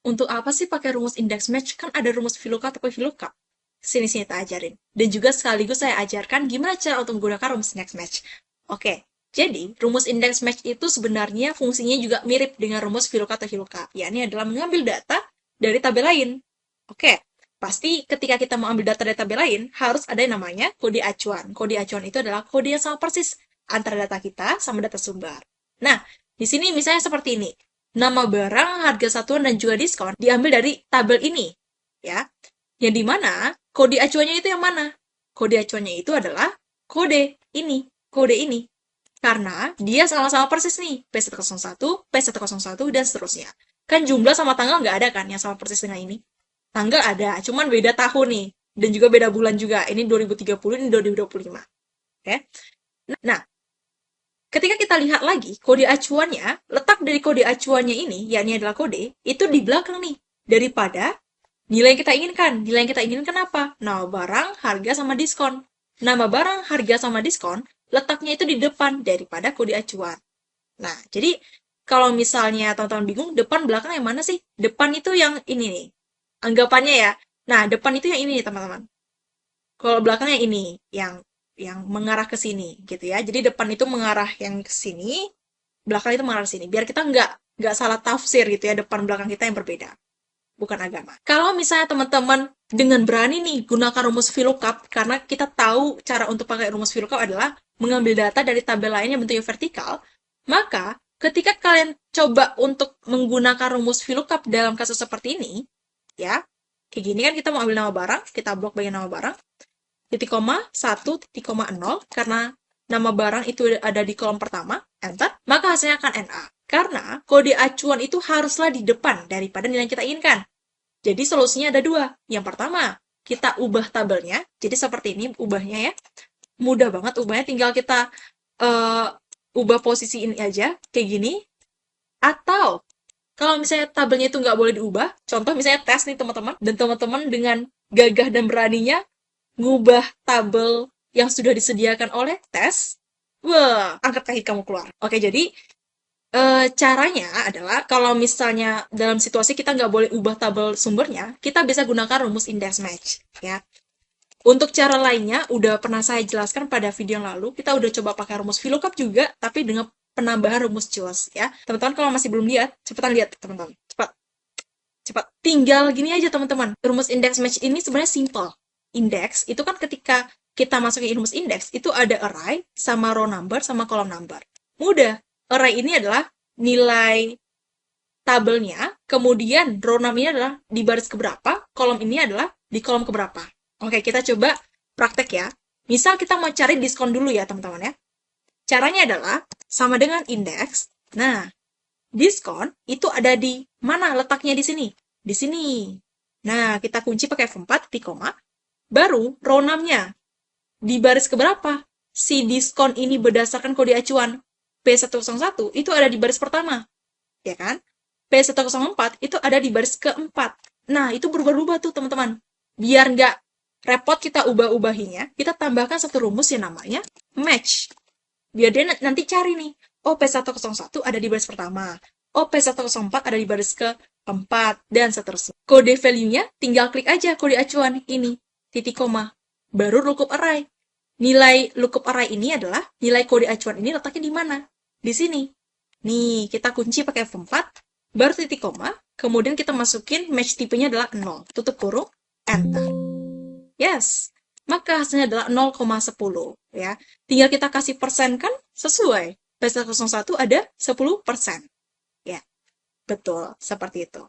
Untuk apa sih pakai rumus index match? Kan ada rumus VLOOKUP atau VLOOKUP. Sini-sini tak ajarin. Dan juga sekaligus saya ajarkan gimana cara untuk menggunakan rumus index match. Oke, jadi rumus index match itu sebenarnya fungsinya juga mirip dengan rumus VLOOKUP atau VLOOKUP, yakni adalah mengambil data dari tabel lain. Oke, pasti ketika kita mau ambil data dari tabel lain, harus ada yang namanya kode acuan. Kode acuan itu adalah kode yang sama persis antara data kita sama data sumber. Nah, di sini misalnya seperti ini. Nama barang, harga satuan, dan juga diskon diambil dari tabel ini. Ya, yang dimana kode acuannya itu yang mana? Kode acuannya itu adalah kode ini. Karena dia sama-sama persis nih, P101, P101, dan seterusnya. Kan jumlah sama tanggal nggak ada kan yang sama persis dengan ini? Tanggal ada, cuman beda tahun nih. Dan juga beda bulan juga. Ini 2030, ini 2025. Oke? Nah, ketika kita lihat lagi, kode acuannya, letak dari kode acuannya ini, yakni adalah kode, itu di belakang nih. Daripada nilai yang kita inginkan. Nilai yang kita inginkan apa? Nama barang, harga, sama diskon. Nama barang, harga, sama diskon, letaknya itu di depan daripada kode acuan. Nah, jadi kalau misalnya teman-teman bingung, depan belakang yang mana sih? Depan itu yang ini nih. Anggapannya ya. Nah, depan itu yang ini nih, teman-teman. Kalau belakang yang ini, yang mengarah ke sini, gitu ya. Jadi depan itu mengarah yang ke sini, belakang itu mengarah ke sini. Biar kita nggak salah tafsir gitu ya, depan belakang kita yang berbeda. Bukan agama. Kalau misalnya teman-teman dengan berani nih gunakan rumus VLOOKUP, karena kita tahu cara untuk pakai rumus VLOOKUP adalah mengambil data dari tabel lain yang bentuknya vertikal, maka ketika kalian coba untuk menggunakan rumus VLOOKUP dalam kasus seperti ini, ya, kayak gini kan kita mau ambil nama barang, kita blok bagian nama barang, titik koma, 1, titik koma, 0, karena nama barang itu ada di kolom pertama, enter, maka hasilnya akan NA. Karena kode acuan itu haruslah di depan daripada nilai yang kita inginkan. Jadi solusinya ada dua. Yang pertama, kita ubah tabelnya. Jadi seperti ini ubahnya ya. Mudah banget ubahnya, tinggal kita ubah posisi ini aja, kayak gini. Atau, kalau misalnya tabelnya itu nggak boleh diubah, contoh misalnya tes nih teman-teman, dan teman-teman dengan gagah dan beraninya ngubah tabel yang sudah disediakan oleh tes, wah, angkat kaki kamu keluar. Oke, jadi caranya adalah kalau misalnya dalam situasi kita nggak boleh ubah tabel sumbernya, kita bisa gunakan rumus index match, ya. Untuk cara lainnya, udah pernah saya jelaskan pada video yang lalu, kita udah coba pakai rumus VLOOKUP juga, tapi dengan penambahan rumus JAWS, ya. Teman-teman kalau masih belum lihat, cepetan lihat, teman-teman. Cepat. Cepat. Tinggal gini aja, teman-teman. Rumus index match ini sebenarnya simple. Index, itu kan ketika kita masukin rumus index, itu ada array, sama row number, sama column number. Mudah. Array ini adalah nilai tabelnya, kemudian row number-nya adalah di baris keberapa, kolom ini adalah di kolom keberapa. Oke, kita coba praktek ya. Misal kita mau cari diskon dulu ya, teman-teman ya. Caranya adalah sama dengan indeks. Nah, diskon itu ada di mana letaknya di sini? Di sini. Nah, kita kunci pakai F4, titik koma. Baru row number-nya. Di baris keberapa? Si diskon ini berdasarkan kode acuan P101 itu ada di baris pertama. Ya kan? P104 itu ada di baris keempat. Nah, itu berubah-ubah tuh, teman-teman. Biar nggak repot kita ubah-ubahinya, kita tambahkan satu rumus yang namanya match. Biar dia nanti cari nih, oh P101 ada di baris pertama, oh P104 ada di baris keempat, dan seterusnya. Kode value-nya tinggal klik aja kode acuan ini, titik koma, baru lookup array. Nilai lookup array ini adalah nilai kode acuan ini letaknya di mana? Di sini. Nih, kita kunci pakai F4, baru titik koma, kemudian kita masukin match tipenya adalah 0, tutup kurung, enter. Yes, maka hasilnya adalah 0,10 ya. Tinggal kita kasih persen kan sesuai. P101 ada 10%. Ya, betul, seperti itu.